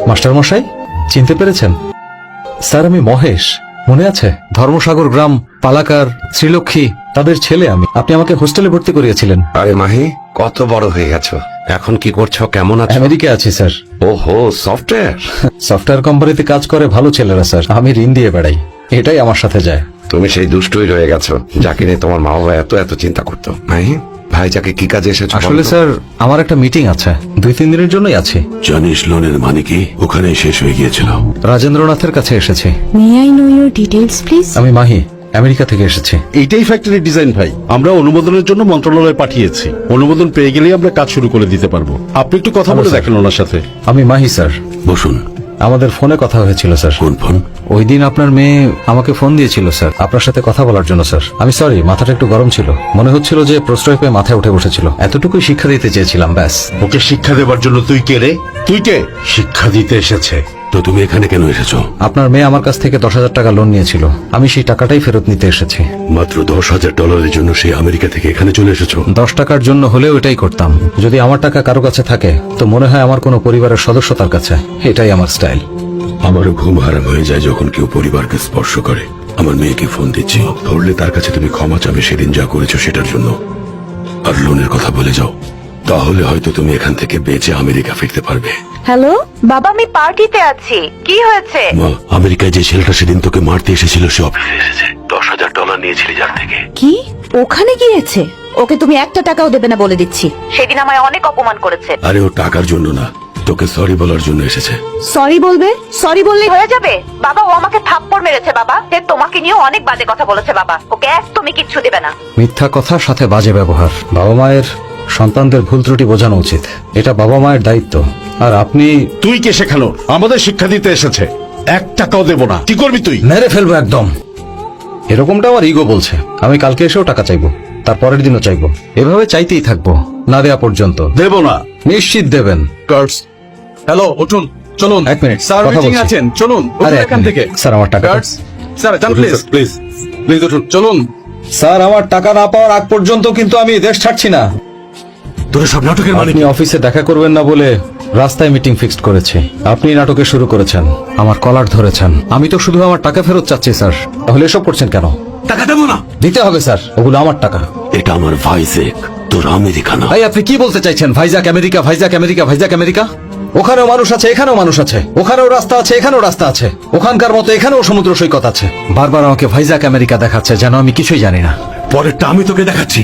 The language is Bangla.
মাস্টার মশাই, চিনতে পেরেছেন? স্যার, আমি মহেশ, মনে আছে? ধর্মসাগর গ্রাম, পালাকার, শ্রীলক্ষ্মী, তাদের ছেলে আমি। আপনি আমাকে হোস্টেলে ভর্তি করিয়েছিলেন। আরে মাহি, কত বড় হয়ে গেছো, এখন কি করছো, কেমন আছো? আমেরিকায় আছি স্যার। ওহো, সফটওয়্যার। সফটওয়্যার কোম্পানিতে কাজ করে ভালো ছেলেরা স্যার, আমি ঋণ দিয়ে বেড়াই, এটাই আমার সাথে যায়। তুমি সেই দুষ্টই রয়ে গেছো যাকে নিয়ে তোমার মা বাবা এত চিন্তা করতো। মাহি, ভাই যাকে কি কাজে এসেছো? আসলে স্যার, আমার একটা মিটিং আছে, 2-3 দিনের জন্যই আছি। জানিস লোনের মানে কি? ওখানে শেষ হয়ে গিয়েছিল। রাজেন্দ্রনাথের কাছে এসেছি। May I know your details please? আমি মাহি, আমেরিকা থেকে এসেছি। এইটাই ফ্যাক্টরি ডিজাইন ভাই, আমরা অনুমোদনের জন্য মন্ত্রণালয়ে পাঠিয়েছি। অনুমোদন পেয়ে গেলেই আমরা কাজ শুরু করে দিতে পারবো। আপনি একটু কথা বলে দেখেন ওনার সাথে। আমি মাহি স্যার। বসুন। আমাদের ফোনে কথা হয়েছিল স্যার। কোন ফোন? ওই দিন আপনার মেয়ে আমাকে ফোন দিয়েছিল স্যার, আপনার সাথে কথা বলার জন্য স্যার। আমি সরি, মাথাটা একটু গরম ছিল, মনে হচ্ছিল যে প্রশ্রয় পেয়ে মাথায় উঠে বসেছিল। এতটুকুই শিক্ষা দিতে চেয়েছিলাম, ব্যাস। ওকে শিক্ষা দেবার জন্য তুই কে রে? তুই কে? শিক্ষা দিতে এসেছে। তো তুমি এখানে কেন এসেছো? আপনার মেয়ে আমার কাছ থেকে 10,000 টাকা লোন নিয়েছিল, আমি সেই টাকাটাই ফেরত নিতে এসেছি। মাত্র $10,000 জন্য সেই আমেরিকা থেকে এখানে চলে এসেছো? 10 টাকার জন্য হলেও এটাই করতাম। যদি আমার টাকা কারো কাছে থাকে তো মনে হয় আমার কোনো পরিবারের সদস্য তার কাছে, এটাই আমার স্টাইল। আমারও ঘুম হারাম হয়ে যায় যখন কেউ পরিবারকে স্পর্শ করে। আমার মেয়েকে ফোন দিচ্ছি, ধরলে তার কাছে তুমি ক্ষমা চাবে সেদিন যা করেছো সেটার জন্য। আর লোনের কথা বলে যাও, তাহলে হয়তো তুমি এখান থেকে বেঁচে আমেরিকা ফিরতে পারবে। হ্যালো বাবা, আমি পার্টিতে আছি, কি হয়েছে? মা, আমেরিকায় যে ছেলেটা সেদিন তোকে মারতে এসেছিল সে অফিসে এসেছে। $10,000 নিয়েছিলি যার থেকে। কি ওখানে গিয়েছে? ওকে তুমি একটা টাকাও দেবে না বলে দিচ্ছি। সেদিন আমায় অনেক অপমান করেছে। আরে ও টাকার জন্য না, তোকে সরি বলার জন্য এসেছে। সরি বলবে? সরি বললে হয়ে যাবে? বাবা, ও আমাকে থাপ্পড় মেরেছে বাবা, সে তোমাকে নিয়ে অনেক বাজে কথা বলেছে বাবা, ওকে একদমই কিচ্ছু দেবে না। মিথ্যা কথার সাথে বাজে ব্যবহার। বাবা মায়ের সন্তানদের ভুল ত্রুটি বোঝানো উচিত, এটা বাবা মায়ের দায়িত্ব। আর আপনি? তুই কে শেখানো? আমাদের শিক্ষা দিতে এসেছে। 1 টাকাও দেবো না। কি করবি তুই? মেরে ফেলবো একদম। এরকমটা আমার ইগো বলছে। আমি কালকে এসেও টাকা চাইবো, তার পরের দিনও চাইবো, এভাবে চাইতেই থাকবো না দেয়া পর্যন্ত। দেবো না। নিশ্চিত দেবেন। গার্ডস, হ্যালো, উঠুন, চলুন। 1 মিনিট, স্যার কথা মিটিং বলছি। আছেন, চলুন উঠুন আরে, এক এখান মিনিট। থেকে। স্যার, আমার টাকা। গার্ডস, স্যার যান প্লিজ, প্লিজ প্লিজ উঠুন, চলুন। স্যার, আমার টাকা না পাওয়ার আগ পর্যন্ত কিন্তু আমি দেশ ছাড়ছি না। তোরা সব নাটকের মানে আপনি অফিসে দেখা করবেন না বলে রাস্তায় মিটিং ফিক্সড করেছি। আপনি নাটকে শুরু করেছেন, আমার কলার ধরেছেন। আমি তো শুধু আমার টাকা ফেরত চাচ্ছি স্যার। তাহলে এসব করছেন কেন? টাকা দেবো না। দিতে হবে স্যার, ওগুলো আমার টাকা। এটা আমার ভাইজেক, তোর আমেরিকা না। ভাই, আপনি কি বলতে চাইছেন? Vizag America, Vizag America, Vizag America? ওখানেও মানুষ আছে, এখানেও মানুষ আছে, ওখানেও রাস্তা আছে, এখানেও রাস্তা আছে, ওখানকার মতো এখানেও সমুদ্র সৈকত আছে। বারবার আমাকে ভাইজাক আমেরিকা দেখাচ্ছে, যেন আমি কিছুই জানি না। পরেরটা আমি তোকে দেখাচ্ছি।